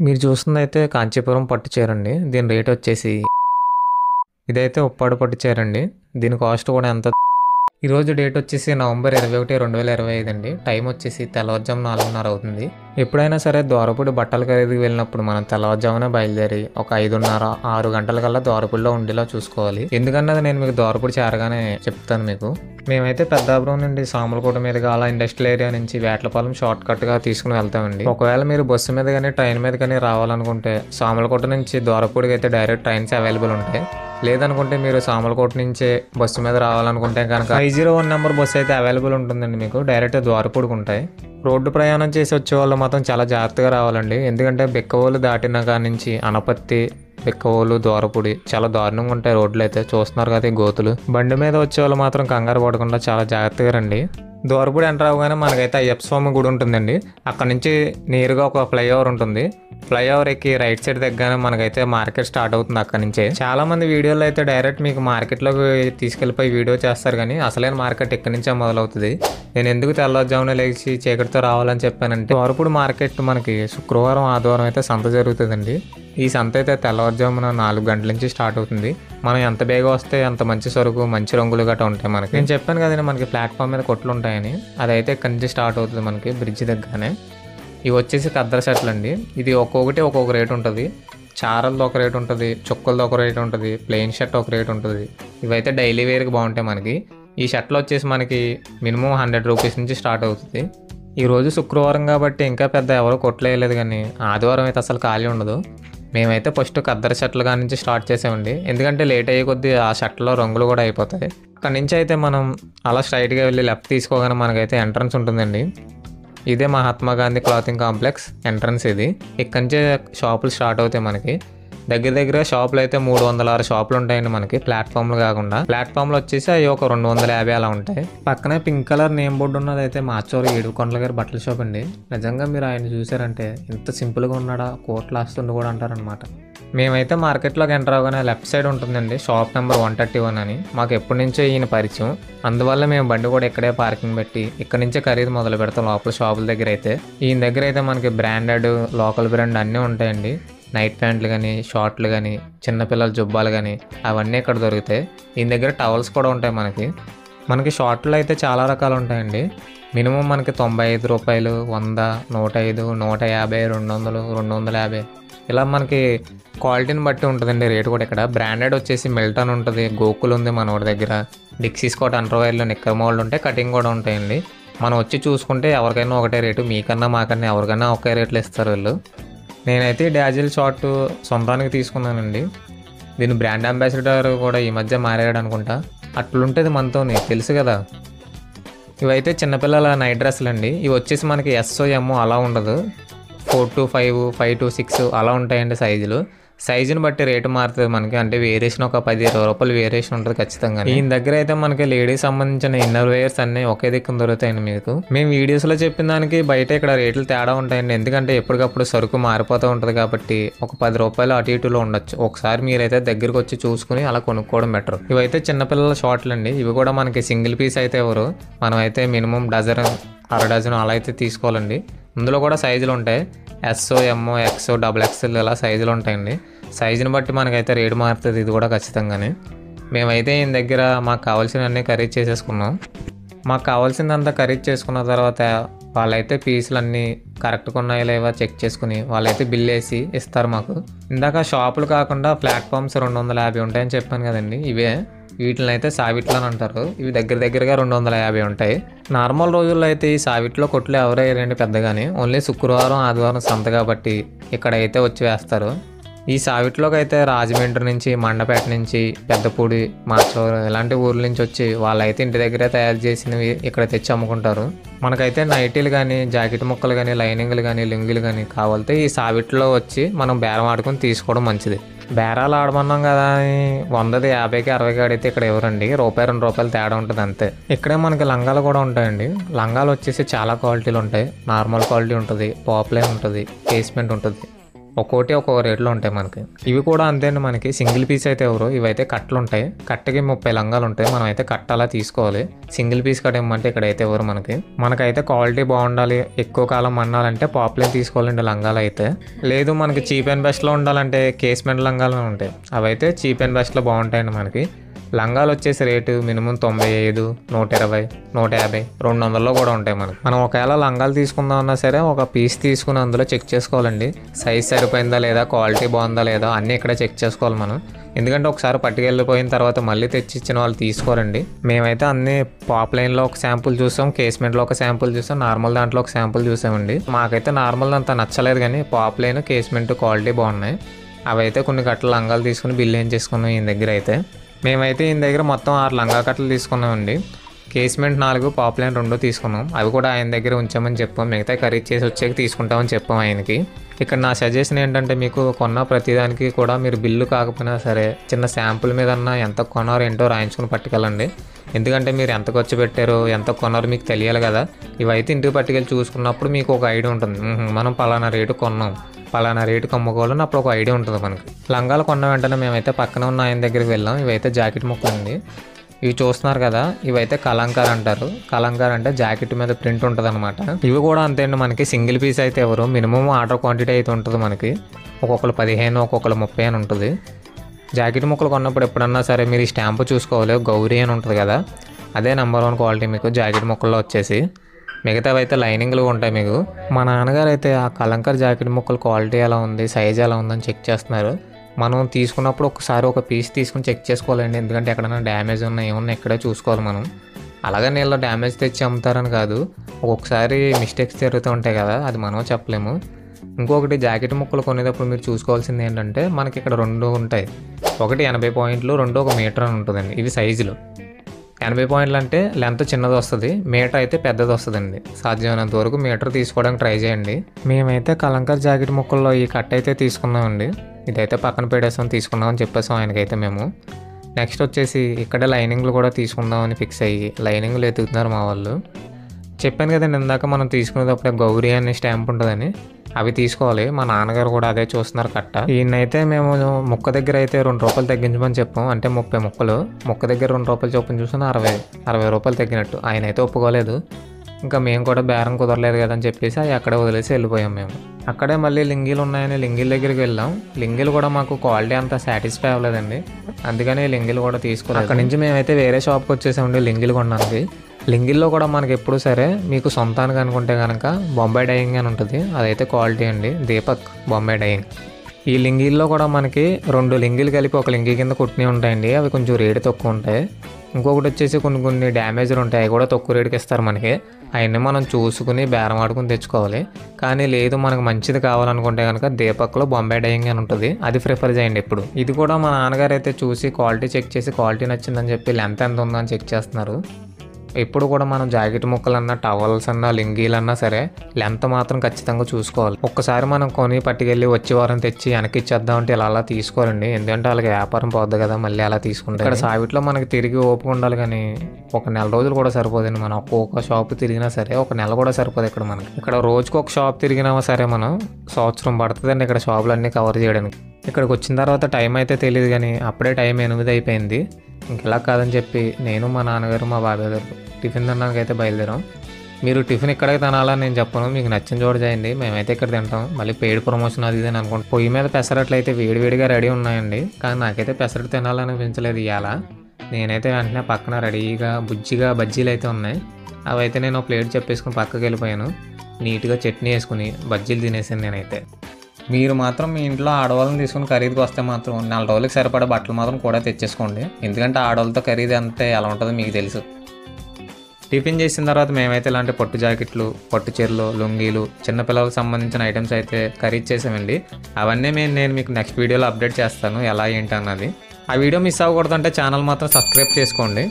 మీరు చూస్తుందైతే కాంచీపురం పట్టు చీర అండి. దీని రేట్ వచ్చేసి ఇదైతే ఉప్పాడ పట్టు చీర అండి. దీని కాస్ట్ కూడా ఎంత ఈరోజు డేట్ వచ్చేసి నవంబర్ 21, 2025 అండి. టైం వచ్చేసి తెల్లవారుజాము 4:30 అవుతుంది. ఎప్పుడైనా సరే ద్వారపూడి బట్టల ఖరీదుకి వెళ్ళినప్పుడు మనం తెల్లవారుజామునే బయలుదేరి ఒక 5:30, 6 గంటల కల్లా ద్వారపూడిలో ఉండేలా చూసుకోవాలి. ఎందుకన్నది నేను మీకు ద్వారపూడి చేరగానే చెప్తాను మీకు. మేమైతే పెద్దాపురం నుండి సామలకోట మీదుగా అలా ఇండస్ట్రియల్ ఏరియా నుంచి వేట్లపాలెం షార్ట్ కట్గా తీసుకుని వెళ్తామండి. ఒకవేళ మీరు బస్సు మీద కానీ ట్రైన్ మీద కానీ రావాలనుకుంటే సామలకోట నుంచి ద్వారపూడికి అయితే డైరెక్ట్ ట్రైన్స్ అవైలబుల్ ఉంటాయి. లేదనుకుంటే మీరు సామలకోట నుంచే బస్సు మీద రావాలనుకుంటే కనుక 501 నెంబర్ బస్సు అయితే అవైలబుల్ ఉంటుందండి. మీకు డైరెక్ట్ ద్వారపూడికి ఉంటాయి. రోడ్డు ప్రయాణం చేసి వచ్చే వాళ్ళు మాత్రం చాలా జాగ్రత్తగా రావాలండి. ఎందుకంటే బెక్కవోలు దాటిన కాడి నుంచి అనపత్తి, బెక్కవోలు, ద్వారపూడి చాలా దారుణంగా ఉంటాయి రోడ్లు అయితే. చూస్తున్నారు కదా ఈ గోతులు. బండి మీద వచ్చే వాళ్ళు మాత్రం కంగారు పడకుండా చాలా జాగ్రత్తగా రండి. ద్వారపూడి ఎంటర్ అవగానే మనకైతే అయ్యప్ప స్వామి గుడి ఉంటుందండి. అక్కడ నుంచి నేరుగా ఒక ఫ్లైఓవర్ ఉంటుంది. ఫ్లైఓవర్ ఎక్కి రైట్ సైడ్ దగ్గరనే మనకైతే మార్కెట్ స్టార్ట్ అవుతుంది. అక్కడ నుంచే చాలా మంది వీడియోలో అయితే డైరెక్ట్ మీకు మార్కెట్లోకి తీసుకెళ్ళిపోయి వీడియో చేస్తారు, కానీ అసలైన మార్కెట్ ఇక్కడి నుంచే మొదలవుతుంది. నేను ఎందుకు తెల్లవారుజామున లేచి చీకటితో రావాలని చెప్పానంటే, ద్వారపూడి మార్కెట్ మనకి శుక్రవారం, ఆదివారం అయితే సంత జరుగుతుందండి. ఈ సంత అయితే తెల్లవారుజామున 4 గంటల నుంచి స్టార్ట్ అవుతుంది. మనం ఎంత బేగా వస్తే అంత మంచి సరుకు, మంచి రంగులు గట్రా ఉంటాయి మనకి. నేను చెప్పాను కదండి మనకి ప్లాట్ఫామ్ మీద కొట్లు ఉంటాయని. అదైతే ఇక్కడి నుంచి స్టార్ట్ అవుతుంది మనకి బ్రిడ్జ్ దగ్గరనే. ఇవి వచ్చేసి కద్దర సెట్లు అండి. ఇది ఒక్కొక్కటి ఒక్కొక్క రేట్ ఉంటుంది. చారలది ఒక రేట్ ఉంటుంది, చుక్కలది ఒక రేట్ ఉంటుంది, ప్లెయిన్ షర్ట్ ఒక రేట్ ఉంటుంది. ఇవైతే డైలీ వేర్కి బాగుంటాయి మనకి. ఈ షర్ట్లు వచ్చేసి మనకి మినిమం 100 రూపీస్ నుంచి స్టార్ట్ అవుతుంది. ఈరోజు శుక్రవారం కాబట్టి ఇంకా పెద్ద ఎవరో కొట్లేయలేదు, కానీ ఆదివారం అయితే అసలు ఖాళీ ఉండదు. మేమైతే ఫస్ట్ కద్దర షర్ట్ల కాడి నుంచి స్టార్ట్ చేసామండి. ఎందుకంటే లేట్ అయ్యే కొద్దీ ఆ షర్ట్లో రంగులు కూడా అయిపోతాయి. అక్కడి నుంచి అయితే మనం అలా స్ట్రైట్గా వెళ్ళి లెఫ్ట్ తీసుకోగానే మనకైతే ఎంట్రన్స్ ఉంటుందండి. ఇదే Mahatma Gandhi clothing complex entrance ఇది. ఇక్కడి నుంచే షాపులు స్టార్ట్ అవుతాయి మనకి. దగ్గర షాపులు అయితే 306 షాపులు ఉంటాయండి మనకి, ప్లాట్ఫామ్లు కాకుండా. ప్లాట్ఫామ్లు వచ్చేసి అవి ఒక 250 అలా ఉంటాయి. పక్కనే పింక్ కలర్ నేమ్ బోర్డు ఉన్నది అయితే మాచోరు ఏడుకొండల గారి బట్టల షాప్ అండి. నిజంగా మీరు ఆయన చూసారంటే ఇంత సింపుల్గా ఉన్నాడా, కోట్లు వస్తుండి కూడా అంటారనమాట. మేమైతే మార్కెట్లోకి ఎంటర్ అవగానే లెఫ్ట్ సైడ్ ఉంటుందండి షాప్ నెంబర్ 131 అని. మాకు ఎప్పటి నుంచో ఈయన పరిచయం, అందువల్ల మేము బండి కూడా ఇక్కడే పార్కింగ్ పెట్టి ఇక్కడ నుంచే ఖరీదు మొదలు పెడతాం. లోపల షాపుల దగ్గర అయితే ఈయన దగ్గర అయితే మనకి బ్రాండెడ్, లోకల్ బ్రాండ్ అన్నీ ఉంటాయండి. నైట్ ప్యాంట్లు కానీ, షార్ట్లు కానీ, చిన్నపిల్లల జుబ్బాలు కానీ అవన్నీ ఇక్కడ దొరుకుతాయి. ఈయన దగ్గర టవల్స్ కూడా ఉంటాయి మనకి షార్ట్లు అయితే చాలా రకాలు ఉంటాయండి. మినిమం మనకి 95 రూపాయలు, 100, 105, 150, 200, 250 ఇలా మనకి క్వాలిటీని బట్టి ఉంటుందండి రేటు కూడా. ఇక్కడ బ్రాండెడ్ వచ్చేసి మిల్టన్ ఉంటుంది, గోకుల్ ఉంది మన ఊరి దగ్గర, డిక్సీస్ కోట్, అండర్వేర్లు, నిక్కర్ మోల్డ్ ఉంటాయి, కటింగ్ కూడా ఉంటాయండి. మనం వచ్చి చూసుకుంటే ఎవరికైనా ఒకటే రేటు, మీకన్నా మాకన్నా ఎవరికైనా ఒకే రేట్లు ఇస్తారు వీళ్ళు. నేనైతే డాజిల్ షార్ట్ సొంతానికి తీసుకున్నానండి. దీని బ్రాండ్ అంబాసిడర్ కూడా ఈ మధ్య మారాడు అనుకుంటా. అట్లుంటుంది మనతోని, తెలుసు కదా. ఇవైతే చిన్నపిల్లల నైట్ డ్రెస్సులు అండి. ఇవి వచ్చేసి మనకి ఎస్ఓ ఎమ్మో అలా ఉండదు, 4 to 5, 5 to 6 అలా ఉంటాయండి సైజులు. సైజుని బట్టి రేటు మారుతుంది మనకి. అంటే వేరియేషన్ ఒక 10-20 రూపాయలు వేరియేషన్ ఉంటుంది ఖచ్చితంగా. ఈయన దగ్గర అయితే మనకి లేడీస్ సంబంధించిన ఇన్నర్ వేర్స్ అన్నీ ఒకే దిక్కున దొరుకుతాయండి మీకు. మేము వీడియోస్లో చెప్పిన దానికి బయట ఇక్కడ రేట్లు తేడా ఉంటాయండి. ఎందుకంటే ఎప్పటికప్పుడు సరుకు మారిపోతూ ఉంటుంది కాబట్టి ఒక 10 రూపాయలు అటు ఇటులో ఉండొచ్చు. ఒకసారి మీరైతే దగ్గరకు వచ్చి చూసుకుని అలా కొనుక్కోవడం బెటర్. ఇవైతే చిన్నపిల్లల షార్ట్లు అండి. ఇవి కూడా మనకి సింగిల్ పీస్ అయితే ఎవరు, మనం అయితే మినిమం డజన్, అర డజన్ అలా అయితే తీసుకోవాలండి. ఇందులో కూడా సైజులు ఉంటాయి, ఎస్ఓ, ఎంఓ, ఎక్సో, XXL ఇలా సైజులు ఉంటాయండి. సైజుని బట్టి మనకైతే రేటు మారుతుంది ఇది కూడా ఖచ్చితంగానే. మేమైతే ఈయన దగ్గర మాకు కావాల్సినవన్నీ ఖరీదు చేసేసుకున్నాం. మాకు కావాల్సిందంతా ఖరీదు చేసుకున్న తర్వాత వాళ్ళైతే పీసులన్నీ కరెక్ట్గా ఉన్నాయో లేవో చెక్ చేసుకుని వాళ్ళైతే బిల్ వేసి ఇస్తారు మాకు. ఇందాక షాపులు కాకుండా ప్లాట్ఫామ్స్ 250 ఉంటాయని చెప్పాను కదండి, ఇవే. వీటిని అయితే సావిట్లు అని అంటారు. ఇవి దగ్గరగా 250 ఉంటాయి. నార్మల్ రోజుల్లో అయితే ఈ సావిట్లో కొట్లు ఎవరు వేయరండి పెద్దగానే. ఓన్లీ శుక్రవారం, ఆదివారం సంత కాబట్టి ఇక్కడైతే వచ్చి వేస్తారు. ఈ సావిట్లోకి అయితే రాజమండ్రి నుంచి, మండపేట నుంచి, పెద్దపూడి, మాచోరు ఇలాంటి ఊర్ల నుంచి వచ్చి వాళ్ళైతే ఇంటి దగ్గరే తయారు చేసినవి ఇక్కడ తెచ్చి అమ్ముకుంటారు. మనకైతే నైటీలు కానీ, జాకెట్ ముక్కలు కానీ, లైనింగ్లు కానీ, లుంగీలు కానీ కావాలితే ఈ సావిట్లో వచ్చి మనం బేరం ఆడుకుని తీసుకోవడం మంచిది. బేరాలు ఆడమన్నాం కదా అని 100ది 50కి 60కి ఆడితే ఇక్కడ ఎవరండి, ₹1, ₹2 తేడా ఉంటుంది అంతే. ఇక్కడే మనకి లంగాలు కూడా ఉంటాయండి. లంగాలు వచ్చేసి చాలా క్వాలిటీలు ఉంటాయి. నార్మల్ క్వాలిటీ ఉంటుంది, పాపులర్ ఉంటుంది, కేస్మెంట్ ఉంటుంది. ఒక్కోటి ఒక్కో రేట్లో ఉంటాయి మనకి. ఇవి కూడా అంతే అండి, మనకి సింగిల్ పీస్ అయితే ఎవరు, ఇవైతే కట్టలు ఉంటాయి. కట్టకి 30 లంగాలు ఉంటాయి. మనం అయితే కట్ట అలా తీసుకోవాలి. సింగిల్ పీస్ కట్ట ఇవ్వమంటే ఇక్కడైతే ఎవరు మనకైతే క్వాలిటీ బాగుండాలి, ఎక్కువ కాలం మన్నాలంటే పాపులర్ తీసుకోవాలండి లంగాలు అయితే. లేదు మనకి చీప్ అండ్ బెస్ట్లో ఉండాలంటే కేస్మెంట్ లంగాలు ఉంటాయి. అవైతే చీప్ అండ్ బెస్ట్లో బాగుంటాయండి. మనకి లంగాలు వచ్చేసి రేటు మినిమం 95, 120, 150, 200లో కూడా ఉంటాయి మనకి. మనం ఒకవేళ లంగాలు తీసుకుందాం అన్నా సరే ఒక పీస్ తీసుకుని అందులో చెక్ చేసుకోవాలండి. సైజ్ సరిపోయిందా లేదా, క్వాలిటీ బాగుందా లేదా అన్నీ ఇక్కడ చెక్ చేసుకోవాలి మనం. ఎందుకంటే ఒకసారి పట్టుకెళ్ళిపోయిన తర్వాత మళ్ళీ తెచ్చిచ్చిన వాళ్ళు తీసుకోరండి. మేమైతే అన్ని పాప్ లైన్లో ఒక శాంపుల్ చూసాం, కేస్మెంట్లో ఒక శాంపుల్ చూసాం, నార్మల్ దాంట్లో ఒక శాంపుల్ చూసామండి. మాకైతే నార్మల్ అంత నచ్చలేదు, కానీ పాప్ లైన్ కేస్మెంట్ క్వాలిటీ బాగున్నాయి. అవైతే కొన్ని కట్టలు లంగాలు తీసుకుని బిల్ ఏం చేసుకున్నాం ఈయన దగ్గర అయితే. మేమైతే ఈయన దగ్గర మొత్తం 6 లంగా కట్టలు తీసుకున్నామండి. కేస్మెంట్ 4, పాప్ లైన్ 2 తీసుకున్నాం. అవి కూడా ఆయన దగ్గర ఉంచామని చెప్పాం. మిగతా ఖరీదు చేసి వచ్చాక తీసుకుంటామని చెప్పాం ఆయనకి. ఇక్కడ నా సజెషన్ ఏంటంటే, మీకు కొన్న ప్రతిదానికి కూడా మీరు బిల్లు కాకపోయినా సరే చిన్న శాంపుల్ మీద ఎంత కొన్నారో ఏంటో రాయించుకుని పట్టుకెళ్ళండి. ఎందుకంటే మీరు ఎంత ఖర్చు పెట్టారో ఎంత కొన్నారో మీకు తెలియాలి కదా. ఇవైతే ఇంటికి పట్టుకెళ్ళి చూసుకున్నప్పుడు మీకు ఒక ఐడియా ఉంటుంది, మనం పలానా రేటు కొన్నాం, పలానా రేటుకి అమ్ముకోవాలని అప్పుడు ఒక ఐడియా ఉంటుంది మనకి. లంగాలు కొన్న వెంటనే మేమైతే పక్కన ఉన్న ఆయన దగ్గరికి వెళ్ళాం. ఇవైతే జాకెట్ ముక్కలు అండి. ఇవి చూస్తున్నారు కదా, ఇవైతే కలంకార్ అంటారు. కలంకార్ అంటే జాకెట్ మీద ప్రింట్ ఉంటుంది అనమాట. ఇవి కూడా అంతే అండి, మనకి సింగిల్ పీస్ అయితే ఎవరు మినిమం ఆర్డర్ క్వాంటిటీ అయితే ఉంటుంది మనకి. ఒక్కొక్కరు 15, ఒక్కొక్కరు 30 అని ఉంటుంది. జాకెట్ ముక్కలు కొన్నప్పుడు ఎప్పుడన్నా సరే మీరు ఈ స్టాంపు చూసుకోవాలి, గౌరీ అని ఉంటుంది కదా, అదే నెంబర్ 1 క్వాలిటీ మీకు జాకెట్ ముక్కల్లో వచ్చేసి. మిగతావి అయితే లైనింగ్లు ఉంటాయి మీకు. మా నాన్నగారు అయితే ఆ కలంకార్ జాకెట్ ముక్కలు క్వాలిటీ ఎలా ఉంది, సైజ్ ఎలా ఉందని చెక్ చేస్తున్నారు. మనం తీసుకున్నప్పుడు ఒకసారి ఒక పీస్ తీసుకుని చెక్ చేసుకోవాలండి. ఎందుకంటే ఎక్కడైనా డ్యామేజ్ ఉన్నా ఏమన్నా ఇక్కడే చూసుకోవాలి మనం. అలాగే నీళ్ళు డ్యామేజ్ తెచ్చి అమ్ముతారని కాదు, ఒక్కొక్కసారి మిస్టేక్స్ జరుగుతూ ఉంటాయి కదా, అది మనం చెప్పలేము. ఇంకొకటి జాకెట్ ముక్కలు కొనేటప్పుడు మీరు చూసుకోవాల్సింది ఏంటంటే, మనకి ఇక్కడ 2 ఉంటాయి. ఒకటి 80 పాయింట్లు, 2 1 మీటర్ అని ఉంటుందండి. ఇవి సైజులు 80 పాయింట్లు అంటే లెంత్ చిన్నది వస్తుంది, మీటర్ అయితే పెద్దది వస్తుందండి. సాధ్యమైనంత వరకు మీటర్ తీసుకోవడానికి ట్రై చేయండి. మేమైతే కలంకార్ జాకెట్ ముక్కల్లో ఈ కట్ అయితే తీసుకున్నామండి. ఇదైతే పక్కన పెట్టేసాం, తీసుకున్నామని చెప్పేసాం ఆయనకైతే మేము. నెక్స్ట్ వచ్చేసి ఇక్కడ లైనింగ్లు కూడా తీసుకుందామని ఫిక్స్ అయ్యి లైనింగ్లు ఎత్తుకుతున్నారు మా వాళ్ళు. చెప్పాను కదండి ఇందాక మనం తీసుకునేటప్పుడే గౌరీ అనే స్టాంప్ ఉంటుందని, అవి తీసుకోవాలి. మా నాన్నగారు కూడా అదే చూస్తున్నారు కట్ట. ఈయనైతే మేము ముక్క దగ్గర అయితే 2 రూపాయలు తగ్గించమని చెప్పాం. అంటే 30 ముక్కలు, ముక్క దగ్గర 2 రూపాయలు చొప్పున చూసుకుని 60 రూపాయలు తగ్గినట్టు. ఆయన అయితే ఒప్పుకోలేదు. ఇంకా మేము కూడా బేరం కుదరలేదు కదని చెప్పేసి అవి అక్కడే వదిలేసి వెళ్ళిపోయాం మేము. అక్కడే మళ్ళీ లింగీలు ఉన్నాయని లింగీల దగ్గరికి వెళ్ళాం. లింగీలు కూడా మాకు క్వాలిటీ అంత సాటిస్ఫై అవ్వలేదండి, అందుకని లింగీలు కూడా తీసుకోలేదు. అక్కడ నుంచి మేమైతే వేరే షాప్కి వచ్చేసామండి లింగీలు కొనడానికి. లింగిల్లో కూడా మనకి ఎప్పుడు సరే మీకు సొంతానికి అనుకుంటే కనుక బొంబాయి డైయింగ్ అని ఉంటుంది, అదైతే క్వాలిటీ అండి, దీపక్ బొంబాయి డైయింగ్. ఈ లింగీల్లో కూడా మనకి 2 లింగీలు కలిపి ఒక లింగీ కింద కుట్టినవి ఉంటాయండి. అవి కొంచెం రేటు తక్కువ ఉంటాయి. ఇంకొకటి వచ్చేసి కొన్ని డ్యామేజ్లు ఉంటాయి, అవి కూడా తక్కువ రేటుకి ఇస్తారు మనకి. అవన్నీ మనం చూసుకుని బేరం ఆడుకుని తెచ్చుకోవాలి. కానీ లేదు మనకు మంచిది కావాలనుకుంటే కనుక దీపక్లో బొంబాయి డైయింగ్ అని ఉంటుంది, అది ప్రిఫర్ చేయండి ఎప్పుడు. ఇది కూడా మా నాన్నగారు అయితే చూసి క్వాలిటీ చెక్ చేసి క్వాలిటీ నచ్చిందని చెప్పి లెంత్ ఎంత ఉందని చెక్ చేస్తున్నారు. ఎప్పుడు కూడా మనం జాకెట్ ముక్కలన్నా, టవల్స్ అన్నా, లింగీలన్నా సరే లెంత్ మాత్రం ఖచ్చితంగా చూసుకోవాలి. ఒక్కసారి మనం కొని పట్టుకెళ్ళి వచ్చే వారం తెచ్చి వెనక్కి ఇచ్చేద్దాం అంటే ఇలా తీసుకోరండి, ఎందుకంటే వాళ్ళకి వ్యాపారం పోద్ది కదా మళ్ళీ అలా తీసుకుంటే. ఇక్కడ సావిట్లో మనకి తిరిగి ఓపిక ఉండాలి, కానీ ఒక నెల రోజులు కూడా సరిపోదండి. మనం ఒక్కొక్క షాప్ తిరిగినా సరే ఒక నెల కూడా సరిపోదు ఇక్కడ మనకి. ఇక్కడ రోజుకి ఒక షాప్ తిరిగినా సరే మనం సంవత్సరం పడుతుందండి ఇక్కడ షాపులన్నీ కవర్ చేయడానికి. ఇక్కడికి వచ్చిన తర్వాత టైం అయితే తెలియదు, కానీ అప్పుడే టైం 8 అయిపోయింది. ఇంకెలా కాదని చెప్పి నేను, మా నాన్నగారు, మా బాబాయ్ గారు టిఫిన్ తినడానికి అయితే బయలుదేరాం. మీరు టిఫిన్ ఇక్కడే తినాలని నేను చెప్పను, మీకు నచ్చిన చోట చేయండి, మేమైతే ఇక్కడ తింటాం. మళ్ళీ పెయిడ్ ప్రమోషన్ అది ఇది అని అనుకుంటాం. పొయ్యి మీద పెసరట్లు అయితే వేడివేడిగా రెడీ ఉన్నాయండి, కానీ నాకైతే పెసరట్టు తినాలనిపించలేదు ఇవాళ. నేనైతే వెంటనే పక్కన రెడీగా బుజ్జిగా బజ్జీలు అయితే ఉన్నాయి, అవి అయితే నేను ప్లేట్ చెప్పేసుకుని పక్కకి వెళ్ళిపోయాను. నీట్గా చట్నీ వేసుకుని బజ్జీలు తినేసాను నేనైతే. మీరు మాత్రం మీ ఇంట్లో ఆడవాళ్ళని తీసుకుని ఖరీదుకి వస్తే మాత్రం 4 రోజులకి సరిపడే బట్టలు మాత్రం కూడా తెచ్చేసుకోండి, ఎందుకంటే ఆడవాళ్ళతో ఖరీదు అంతే ఎలా ఉంటుందో మీకు తెలుసు. టిఫిన్ చేసిన తర్వాత మేమైతే ఇలాంటి పట్టు జాకెట్లు, పట్టు చీరలు, లుంగీలు, చిన్నపిల్లలకు సంబంధించిన ఐటమ్స్ అయితే ఖరీదు చేసామండి. అవన్నీ నేను మీకు నెక్స్ట్ వీడియోలో అప్డేట్ చేస్తాను ఎలా ఏంటి అన్నది. ఆ వీడియో మిస్ అవ్వకూడదంటే ఛానల్ మాత్రం సబ్స్క్రైబ్ చేసుకోండి.